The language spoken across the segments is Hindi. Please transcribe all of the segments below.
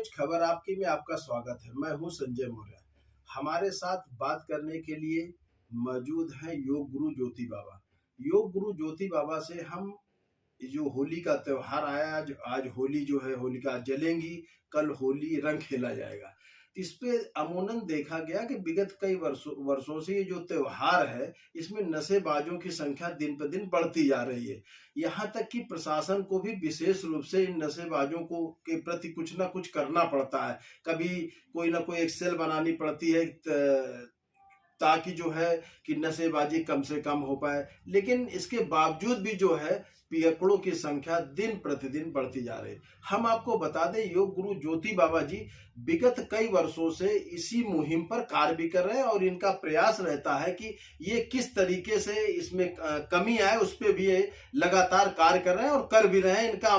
कुछ खबर आपकी में आपका स्वागत है। मैं हूं संजय मौर्य। हमारे साथ बात करने के लिए मौजूद है योग गुरु ज्योति बाबा। योग गुरु ज्योति बाबा से हम जो होली का त्योहार आया, आज होली जो है, होलिका जलेंगी, कल होली रंग खेला जाएगा। इस पे अमूमन देखा गया कि विगत कई वर्षों से ये जो त्योहार है, इसमें नशेबाजों की संख्या दिन पर दिन बढ़ती जा रही है। यहाँ तक कि प्रशासन को भी विशेष रूप से इन नशेबाजों को के प्रति कुछ ना कुछ करना पड़ता है। कभी कोई ना कोई एक सेल बनानी पड़ती है ताकि जो है कि नशेबाजी कम से कम हो पाए, लेकिन इसके बावजूद भी जो है पियकड़ों की संख्या दिन प्रतिदिन बढ़ती जा रही है। हम आपको बता दें, योग गुरु ज्योति बाबा जी विगत कई वर्षों से इसी मुहिम पर कार्य भी कर रहे हैं और इनका प्रयास रहता है कि ये किस तरीके से इसमें कमी आए, उस पर भी ये लगातार कार्य कर रहे हैं और कर भी रहे हैं। इनका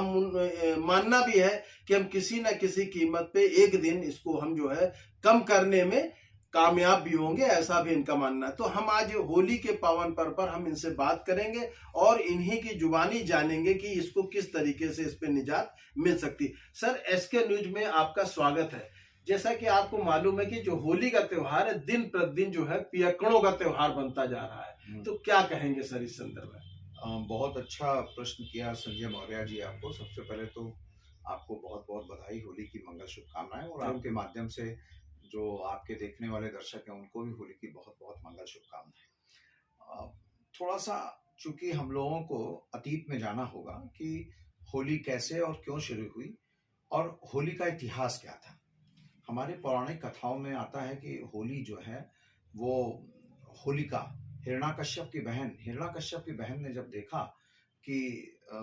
मानना भी है कि हम किसी न किसी कीमत पे एक दिन इसको हम जो है कम करने में कामयाब भी होंगे, ऐसा भी इनका मानना है। तो हम आज होली के पावन पर्व पर हम इनसे बात करेंगे और इन्हीं की जुबानी जानेंगे कि इसको किस तरीके से इस पे निजात मिल सकती। सर, एसके न्यूज में आपका स्वागत है। जैसा कि आपको मालूम है कि जो होली का त्योहार है, दिन प्रतिदिन जो है पियक्कड़ों का त्योहार बनता जा रहा है, तो क्या कहेंगे सर इस संदर्भ में? बहुत अच्छा प्रश्न किया संजय मौर्य जी। आपको सबसे पहले तो आपको बहुत बहुत बधाई, होली की मंगल शुभकामनाएं, और आपके माध्यम से जो आपके देखने वाले दर्शक हैं उनको भी होली की बहुत बहुत मंगल शुभकामनाएं। थोड़ा सा चूंकि हम लोगों को अतीत में जाना होगा कि होली कैसे और क्यों शुरू हुई और होली का इतिहास क्या था। हमारे पौराणिक कथाओं में आता है कि होली जो है वो होलिका हिरण्याकश्यप की बहन ने जब देखा कि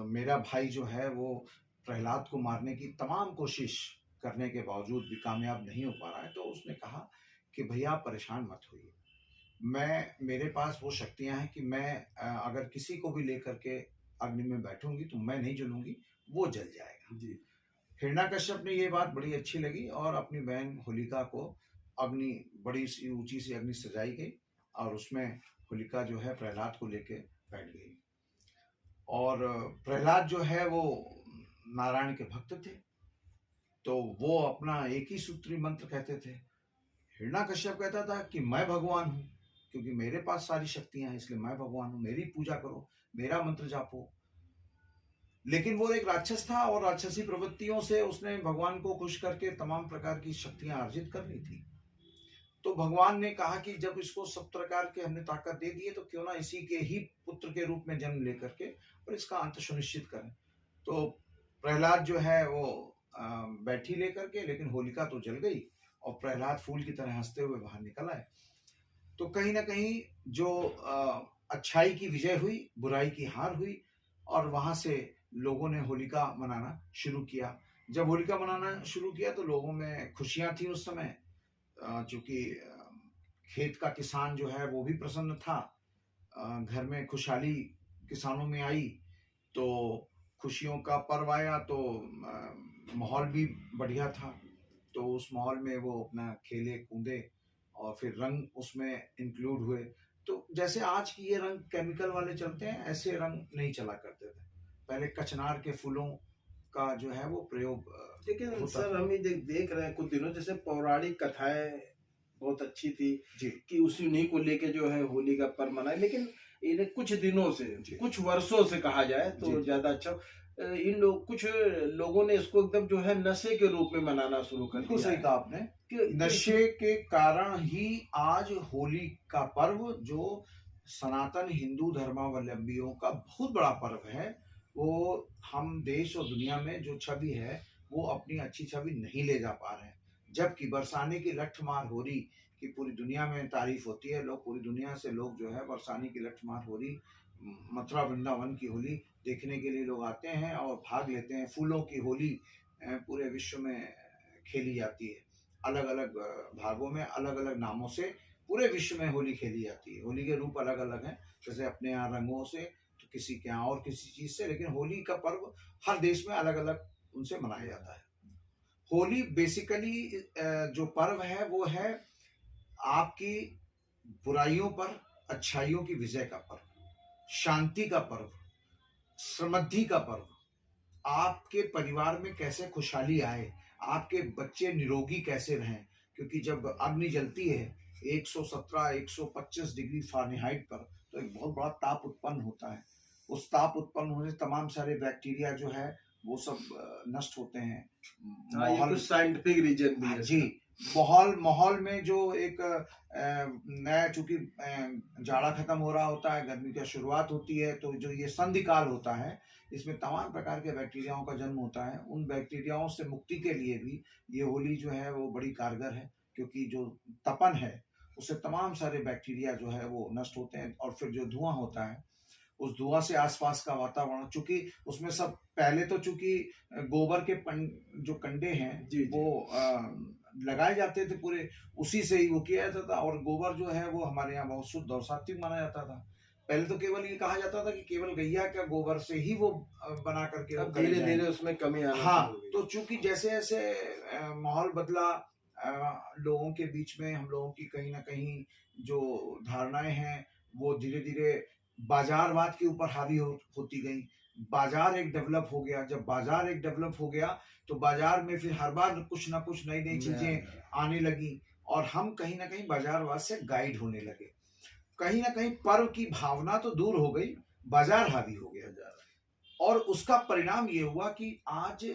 मेरा भाई जो है वो प्रहलाद को मारने की तमाम कोशिश करने के बावजूद भी कामयाब नहीं हो पा रहा है, तो उसने कहा कि भैया परेशान मत होइए, मेरे पास वो शक्तियां हैं कि मैं अगर किसी को भी लेकर के अग्नि में बैठूंगी तो मैं नहीं जलूंगी, वो जल जाएगा जी। हिरण्याकश्यप ने ये बात बड़ी अच्छी लगी और अपनी बहन होलिका को अग्नि, बड़ी सी ऊंची सी अग्नि सजाई गई और उसमें होलिका जो है प्रहलाद को लेके बैठ गई। और प्रहलाद जो है वो नारायण के भक्त थे, तो वो अपना एक ही सूत्री मंत्र कहते थे। हिरण्याकश्यप कहता था कि मैं भगवान हूं, क्योंकि मेरे पास सारी शक्तियां हैं, इसलिए मैं भगवान हूं, मेरी पूजा करो, मेरा मंत्र जापो। लेकिन वो एक राक्षस था और राक्षसी प्रवृत्तियों से उसने भगवान को खुश करके तमाम प्रकार की शक्तियां अर्जित कर ली थी। तो भगवान ने कहा कि जब इसको सब प्रकार के हमने ताकत दे दी है, तो क्यों ना इसी के ही पुत्र के रूप में जन्म लेकर के और इसका अंत सुनिश्चित करें। तो प्रहलाद जो है वो बैठी लेकर के, लेकिन होलिका तो जल गई और प्रहलाद फूल की तरह हंसते हुए बाहर निकल आए। तो कहीं ना कहीं जो अच्छाई की विजय हुई, बुराई की हार हुई, और वहां से लोगों ने होलिका मनाना शुरू किया। जब होलिका मनाना शुरू किया तो लोगों में खुशियां थी उस समय, चूंकि खेत का किसान जो है वो भी प्रसन्न था, घर में खुशहाली किसानों में आई, तो खुशियों का पर्व आया, तो माहौल भी बढ़िया था। तो उस माहौल में वो अपना खेले कूदे और फिर रंग उसमें इंक्लूड हुए। तो जैसे आज की ये रंग केमिकल वाले चलते हैं, ऐसे रंग नहीं चला करते थे पहले। कचनार के फूलों का जो है वो प्रयोग। लेकिन सर हम ये देख रहे हैं कुछ दिनों, जैसे पौराणिक कथाएं बहुत अच्छी थी जी, कि उसी उन्हीं को लेके जो है होली का पर्व मनाए, लेकिन इन्हें कुछ दिनों से, कुछ वर्षों से कहा जाए तो ज्यादा अच्छा, कुछ लोगों ने इसको एकदम जो है नशे के रूप में मनाना शुरू कर दिया। सही कहा आपने कि नशे के कारण ही आज होली का पर्व, जो सनातन हिंदू धर्मावलंबियों का बहुत बड़ा पर्व है, वो हम देश और दुनिया में जो छवि है वो अपनी अच्छी छवि नहीं ले जा पा रहे हैं। जबकि बरसाने की लठमार होली की पूरी दुनिया में तारीफ होती है, लोग पूरी दुनिया से लोग जो है बरसाने की लठमार होली, मथुरा वृंदावन की होली देखने के लिए लोग आते हैं और भाग लेते हैं। फूलों की होली पूरे विश्व में खेली जाती है, अलग अलग भागों में अलग अलग नामों से पूरे विश्व में होली खेली जाती है। होली के रूप अलग अलग हैं, जैसे अपने यहाँ रंगों से, तो किसी के यहाँ और किसी चीज से, लेकिन होली का पर्व हर देश में अलग अलग उनसे मनाया जाता है। होली बेसिकली जो पर्व है वो है आपकी बुराइयों पर अच्छाइयों की विजय का पर्व, शांति का पर्व, समृद्धि का पर्व। आपके परिवार में कैसे खुशहाली आए, आपके बच्चे निरोगी कैसे रहें, क्योंकि जब अग्नि जलती है 117 125 डिग्री फ़ारेनहाइट पर, तो एक बहुत बड़ा ताप उत्पन्न होता है। उस ताप उत्पन्न होने से तमाम सारे बैक्टीरिया जो है वो सब नष्ट होते हैं। हाँ, ये कुछ साइंटिफिक रीजन भी है जी, माहौल में जो एक नया, चूंकि जाड़ा खत्म हो रहा होता है, गर्मी की शुरुआत होती है, तो जो ये संधि काल होता है, इसमें तमाम प्रकार के बैक्टीरियाओं का जन्म होता है। उन बैक्टीरियाओं से मुक्ति के लिए भी ये होली जो है वो बड़ी कारगर है, क्योंकि जो तपन है उससे तमाम सारे बैक्टीरिया जो है वो नष्ट होते हैं। और फिर जो धुआं होता है, उस धुआं से आसपास का वातावरण, चूंकि उसमें सब पहले तो चूंकि गोबर के जो कंडे हैं जी, वो लगाए जाते थे, पूरे उसी से ही वो किया जाता था। और गोबर जो है वो हमारे यहाँ बहुत शुद्ध और सात्विक माना जाता था। पहले तो केवल ये कहा जाता था कि केवल गैया का गोबर से ही वो बना करके, अब धीरे धीरे उसमें कमी आना हाँ, शुरू हो गई। तो चूंकि जैसे जैसे माहौल बदला, लोगों के बीच में हम लोगों की कहीं ना कहीं जो धारणाएं हैं वो धीरे धीरे बाजारवाद के ऊपर हावी होती गई। बाजार एक डेवलप हो गया। जब बाजार एक डेवलप हो गया तो बाजार में फिर हर बार कुछ ना कुछ नई नई चीजें आने लगी, और हम कहीं ना कहीं बाजारवाद से गाइड होने लगे। कहीं ना कहीं पर्व की भावना तो दूर हो गई, बाजार हावी हो गया। और उसका परिणाम ये हुआ कि आज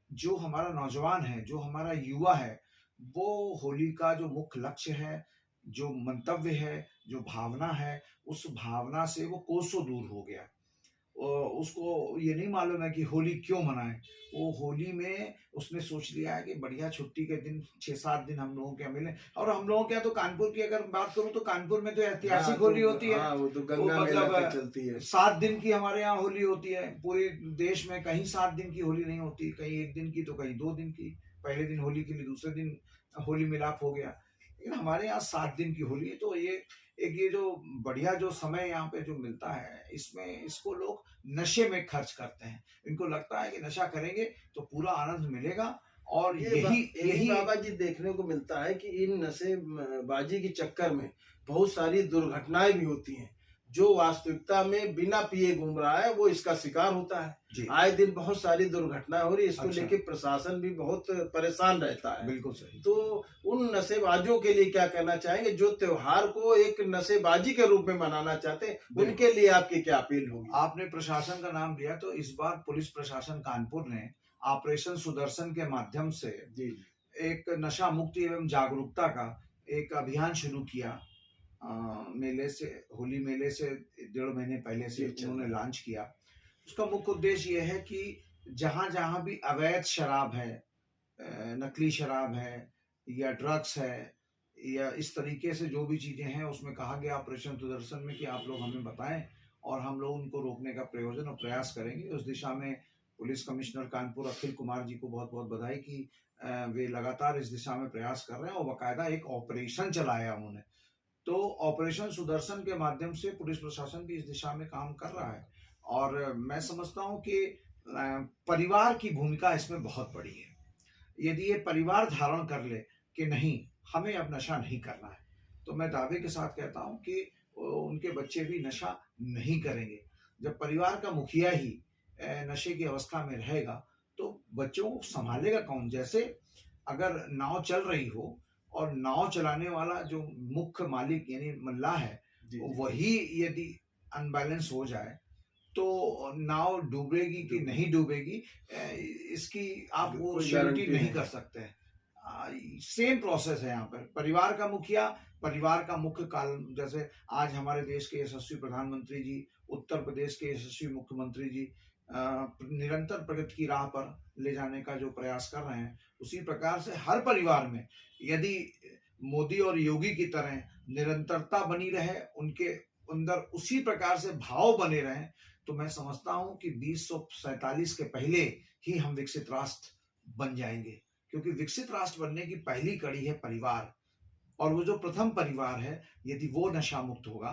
जो हमारा नौजवान है, जो हमारा युवा है, वो होली का जो मुख्य लक्ष्य है, जो मंतव्य है, जो भावना है, उस भावना से वो कोसों दूर हो गया। उसको ये नहीं मालूम है कि होली क्यों मनाएं। वो होली में उसने सोच लिया है कि बढ़िया छुट्टी के दिन 6-7 दिन हम लोगों के यहाँ मिले। और हम लोगों के यहाँ तो कानपुर की अगर बात करूं तो कानपुर में तो ऐतिहासिक होली होती है। हाँ, वो तो गंगा मेला पे चलती है। 7 दिन की हमारे यहाँ होली होती है। पूरे देश में कहीं 7 दिन की होली नहीं होती, कहीं 1 दिन की तो कहीं 2 दिन की। पहले दिन होली के लिए, दूसरे दिन होली मिलाप हो गया। लेकिन हमारे यहाँ 7 दिन की होली है। तो ये जो बढ़िया जो समय यहाँ पे जो मिलता है, इसमें इसको लोग नशे में खर्च करते हैं। इनको लगता है कि नशा करेंगे तो पूरा आनंद मिलेगा। और यही बाबा जी देखने को मिलता है कि इन नशे बाजी के चक्कर में बहुत सारी दुर्घटनाएं भी होती हैं। जो वास्तविकता में बिना पिए घूम रहा है वो इसका शिकार होता है। आए दिन बहुत सारी दुर्घटनाएं हो रही है। इसको लेके प्रशासन भी बहुत परेशान रहता है। बिल्कुल सही। तो उन नशेबाजों के लिए क्या कहना चाहेंगे जो त्योहार को एक नशेबाजी के रूप में मनाना चाहते हैं, उनके लिए आपकी क्या अपील होगी? आपने प्रशासन का नाम लिया, तो इस बार पुलिस प्रशासन कानपुर ने ऑपरेशन सुदर्शन के माध्यम से एक नशा मुक्ति एवं जागरूकता का एक अभियान शुरू किया। मेले से, होली मेले से 1.5 महीने पहले से उन्होंने लॉन्च किया। उसका मुख्य उद्देश्य यह है कि जहां जहां भी अवैध शराब है, नकली शराब है या ड्रग्स है या इस तरीके से जो भी चीजें हैं, उसमें कहा गया ऑपरेशन सुदर्शन में कि आप लोग हमें बताएं और हम लोग उनको रोकने का प्रयोजन और प्रयास करेंगे। उस दिशा में पुलिस कमिश्नर कानपुर अखिल कुमार जी को बहुत बहुत बधाई कि वे लगातार इस दिशा में प्रयास कर रहे हैं और बाकायदा एक ऑपरेशन चलाया उन्होंने। तो ऑपरेशन सुदर्शन के माध्यम से पुलिस प्रशासन भी इस दिशा में काम कर रहा है। और मैं समझता हूं कि परिवार की भूमिका इसमें बहुत बड़ी है। यदि ये परिवार धारण कर ले कि नहीं, हमें अब नशा नहीं करना है, तो मैं दावे के साथ कहता हूं कि उनके बच्चे भी नशा नहीं करेंगे। जब परिवार का मुखिया ही नशे की अवस्था में रहेगा तो बच्चों को संभालेगा कौन? जैसे अगर नाव चल रही हो और नाव चलाने वाला जो मुख्य मालिक यानी मल्लाह है, वही यदि अनबैलेंस हो जाए तो नाव डूबेगी कि नहीं डूबेगी, इसकी आप वो श्योरिटी नहीं कर सकते। सेम प्रोसेस है यहाँ पर। परिवार का मुखिया, परिवार का मुख्य काल, जैसे आज हमारे देश के यशस्वी प्रधानमंत्री जी, उत्तर प्रदेश के यशस्वी मुख्यमंत्री जी निरंतर प्रगति की राह पर ले जाने का जो प्रयास कर रहे हैं, उसी प्रकार से हर परिवार में यदि मोदी और योगी की तरह निरंतरता बनी रहे, उनके अंदर उसी प्रकार से भाव बने रहे, तो मैं समझता हूं कि 2047 के पहले ही हम विकसित राष्ट्र बन जाएंगे। क्योंकि विकसित राष्ट्र बनने की पहली कड़ी है परिवार, और वो जो प्रथम परिवार है, यदि वो नशा मुक्त होगा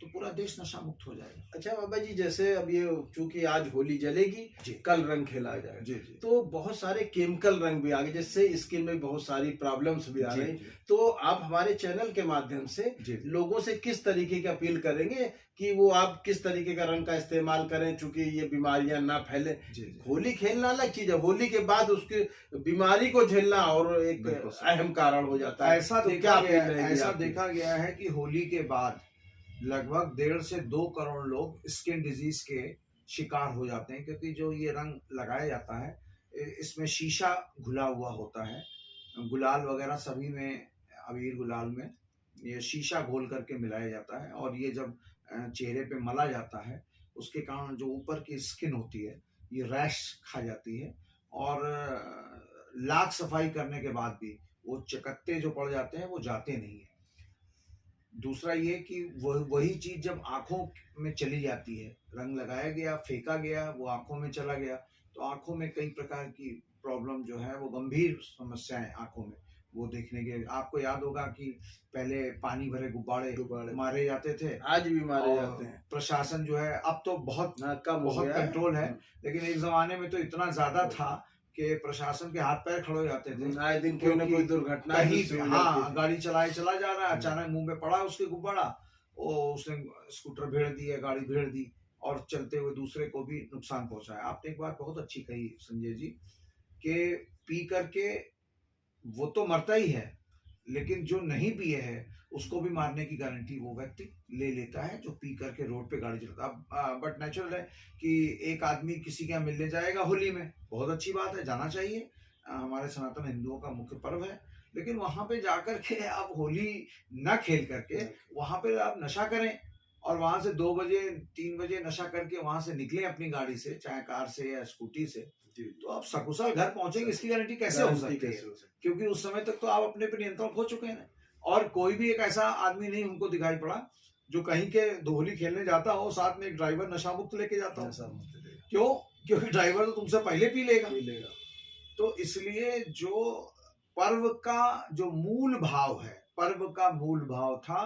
तो पूरा देश नशा मुक्त हो जाएगा। अच्छा बाबा जी, जैसे अब ये चूंकि आज होली जलेगी, जी कल रंग खेला जाएगा, जी जी तो बहुत सारे केमिकल रंग भी आ गए, जिससे स्किन में बहुत सारी प्रॉब्लम्स भी आ जी रही। जी तो आप हमारे चैनल के माध्यम से जी लोगों से किस तरीके की अपील करेंगे कि वो आप किस तरीके का रंग का इस्तेमाल करें, चूंकि ये बीमारियां ना फैले। जी जी होली खेलना अलग चीज है, होली के बाद उसकी बीमारी को झेलना और एक बिल्कुल सही। अहम कारण हो जाता है। ऐसा तो देखा क्या गया अपील रहेगी ऐसा आपकी? देखा गया है कि होली के बाद लगभग 1.5 से 2 करोड़ लोग स्किन डिजीज के शिकार हो जाते हैं, क्योंकि जो ये रंग लगाया जाता है इसमें शीशा घुला हुआ होता है। गुलाल वगैरह सभी में, अबीर गुलाल में ये शीशा घोल करके मिलाया जाता है, और ये जब चेहरे पे मला जाता है उसके कारण जो ऊपर की स्किन होती है ये रैश खा जाती है, और लाख सफाई करने के बाद भी वो चकत्ते जो पड़ जाते हैं वो जाते नहीं है। दूसरा ये कि वही चीज जब आंखों में चली जाती है, रंग लगाया गया, फेंका गया, वो आंखों में चला गया, तो आंखों में कई प्रकार की प्रॉब्लम जो है, वो गंभीर समस्याएं आंखों में वो देखने के। आपको याद होगा कि पहले पानी भरे गुब्बारे मारे जाते थे, आज भी मारे और जाते हैं। प्रशासन जो है अब तो बहुत कम हो बहुत गया है। कंट्रोल है, लेकिन एक जमाने में तो इतना ज्यादा था कि प्रशासन के हाथ पैर खड़े हो जाते थे। आए दिन कोई ना कोई दुर्घटना कहीं जिससे पे हो हाँ जाती थी। गाड़ी चलाए चला जा रहा है, अचानक मुंह में पड़ा उसके गुब्बारा, वो उसने स्कूटर भेड़ दी है, गाड़ी भेड़ दी, और चलते हुए दूसरे को भी नुकसान पहुंचाया। आपने एक बात बहुत अच्छी कही संजय जी, कि पी करके वो तो मरता ही है, लेकिन जो नहीं पिए है उसको भी मारने की गारंटी वो व्यक्ति ले लेता है जो पी करके रोड पे गाड़ी चलाता है। बट नेचुरल है कि एक आदमी किसी के यहाँ मिलने जाएगा होली में, बहुत अच्छी बात है, जाना चाहिए, हमारे सनातन हिंदुओं का मुख्य पर्व है, लेकिन वहां पे जाकर के आप होली न खेल करके वहां पे आप नशा करें, और वहां से 2 बजे 3 बजे नशा करके वहां से निकले अपनी गाड़ी से, चाहे कार से या स्कूटी से, तो आप सकुशल घर पहुंचेंगे इसकी गारंटी कैसे हो सकती है? क्योंकि उस समय तक तो आप अपने पे नियंत्रण खो चुके हैं, और कोई भी एक ऐसा आदमी नहीं हमको दिखाई पड़ा जो कहीं के होली खेलने जाता हो साथ में एक ड्राइवर नशा मुक्त लेके जाता हो। क्यों? क्योंकि ड्राइवर तो तुमसे पहले पी लेगा। तो इसलिए जो पर्व का जो मूल भाव है, पर्व का मूल भाव था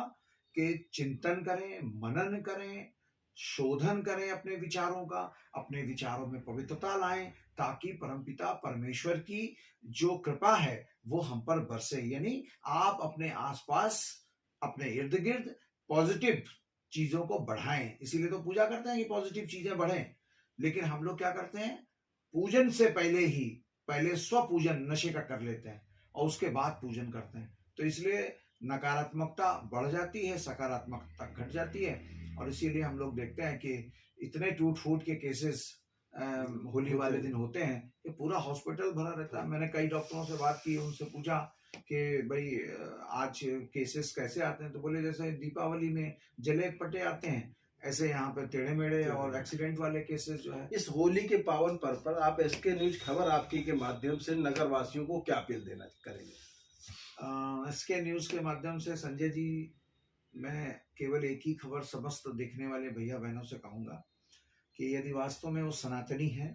कि चिंतन करें, मनन करें, शोधन करें अपने विचारों का, अपने विचारों में पवित्रता लाएं, ताकि परमपिता परमेश्वर की जो कृपा है वो हम पर बरसे। यानी आप अपने आसपास, अपने इर्द गिर्द पॉजिटिव चीजों को बढ़ाएं। इसीलिए तो पूजा करते हैं कि पॉजिटिव चीजें बढ़ें। लेकिन हम लोग क्या करते हैं, पूजन से पहले स्वपूजन नशे का कर लेते हैं और उसके बाद पूजन करते हैं। तो इसलिए नकारात्मकता बढ़ जाती है, सकारात्मकता घट जाती है, और इसीलिए हम लोग देखते हैं कि इतने टूट फूट के केसेस होली वाले दिन होते हैं कि पूरा हॉस्पिटल भरा रहता है। मैंने कई डॉक्टरों से बात की, उनसे पूछा कि भाई आज केसेस कैसे आते हैं, तो बोले जैसे दीपावली में जले पटे आते हैं, ऐसे यहाँ पे टेढ़े मेढ़े और एक्सीडेंट वाले केसेस जो है। इस होली के पावन पर्व पर आप एसके न्यूज खबर आपकी के माध्यम से नगर वासियों को क्या अपील देना करेंगे? एसके न्यूज के माध्यम से संजय जी, मैं केवल एक ही खबर समस्त देखने वाले भैया बहनों से कहूंगा कि यदि वास्तव में वो सनातनी है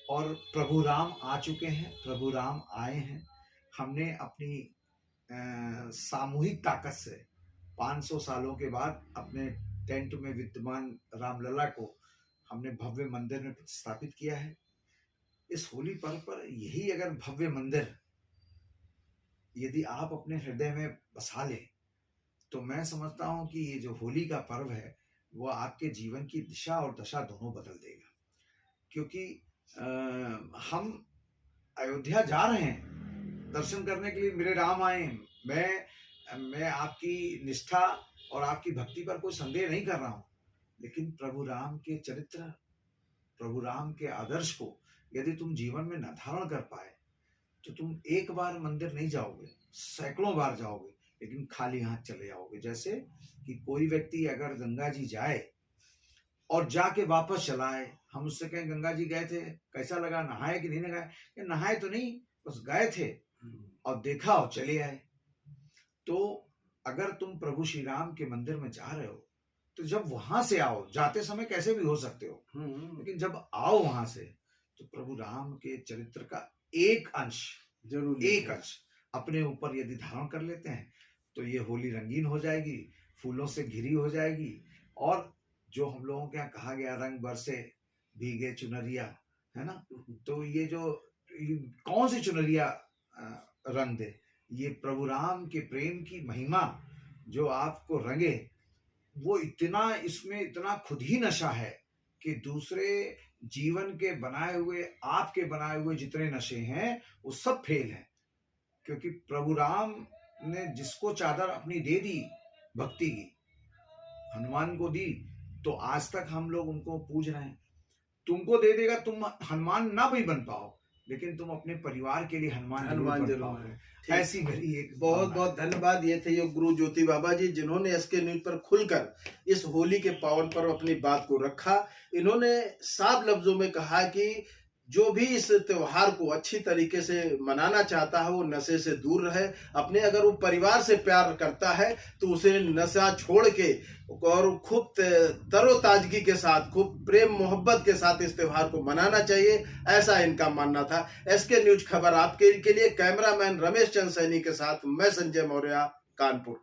और प्रभु राम आ चुके हैं, प्रभु राम आए हैं, हमने अपनी सामूहिक ताकत से 500 सालों के बाद अपने टेंट में विद्यमान रामलला को हमने भव्य मंदिर में प्रतिस्थापित किया है। इस होली पर्व पर यही अगर भव्य मंदिर यदि आप अपने हृदय में बसा ले, तो मैं समझता हूं कि ये जो होली का पर्व है वो आपके जीवन की दिशा और दशा दोनों बदल देगा। क्योंकि हम अयोध्या जा रहे हैं दर्शन करने के लिए, मेरे राम आए। मैं आपकी निष्ठा और आपकी भक्ति पर कोई संदेह नहीं कर रहा हूं, लेकिन प्रभु राम के चरित्र, प्रभु राम के आदर्श को यदि तुम जीवन में न धारण कर पाए तो तुम एक बार मंदिर नहीं जाओगे, सैकड़ों बार जाओगे, लेकिन खाली हाथ चले जाओगे। जैसे कि कोई व्यक्ति अगर गंगा जी जाए और जाके वापस चला आए, हम उससे कहें गंगा जी गए थे, कैसा लगा, नहाए कि नहीं नहाए? नहाए तो नहीं, बस गए थे और देखा और चले आए। तो अगर तुम प्रभु श्री राम के मंदिर में जा रहे हो तो जब वहां से आओ, जाते समय कैसे भी हो सकते हो, लेकिन जब आओ वहां से तो प्रभु राम के चरित्र का एक अंश, जरूर एक अंश अपने ऊपर यदि धारण कर लेते हैं तो ये होली रंगीन हो जाएगी, फूलों से घिरी हो जाएगी। और जो हम लोगों के यहाँ कहा गया, रंग बरसे भीगे चुनरिया, है ना, तो ये कौन सी चुनरिया रंग दे, ये प्रभु राम के प्रेम की महिमा जो आपको रंगे, वो इतना, इसमें इतना खुद ही नशा है कि दूसरे जीवन के बनाए हुए, आपके बनाए हुए जितने नशे हैं वो सब फेल हैं। क्योंकि प्रभु राम ने जिसको चादर अपनी दे दी भक्ति की, हनुमान को दी, तो आज तक हम लोग उनको पूज रहे हैं। तुमको दे देगा, तुम हनुमान ना भी बन पाओ, लेकिन तुम अपने परिवार के लिए हनुमान जरूर बन। ऐसी मेरी एक बहुत बहुत धन्यवाद। ये थे योग गुरु ज्योति बाबा जी, जिन्होंने SK न्यूज पर खुलकर इस होली के पावन पर्व अपनी बात को रखा। इन्होंने साफ लफ्जों में कहा कि जो भी इस त्योहार को अच्छी तरीके से मनाना चाहता है वो नशे से दूर रहे। अपने अगर वो परिवार से प्यार करता है तो उसे नशा छोड़ के और खूब तरोताजगी के साथ, खूब प्रेम मोहब्बत के साथ इस त्योहार को मनाना चाहिए, ऐसा इनका मानना था। SK न्यूज खबर आपके लिए, कैमरामैन रमेश चंद सैनी के साथ मैं संजय मौर्य, कानपुर।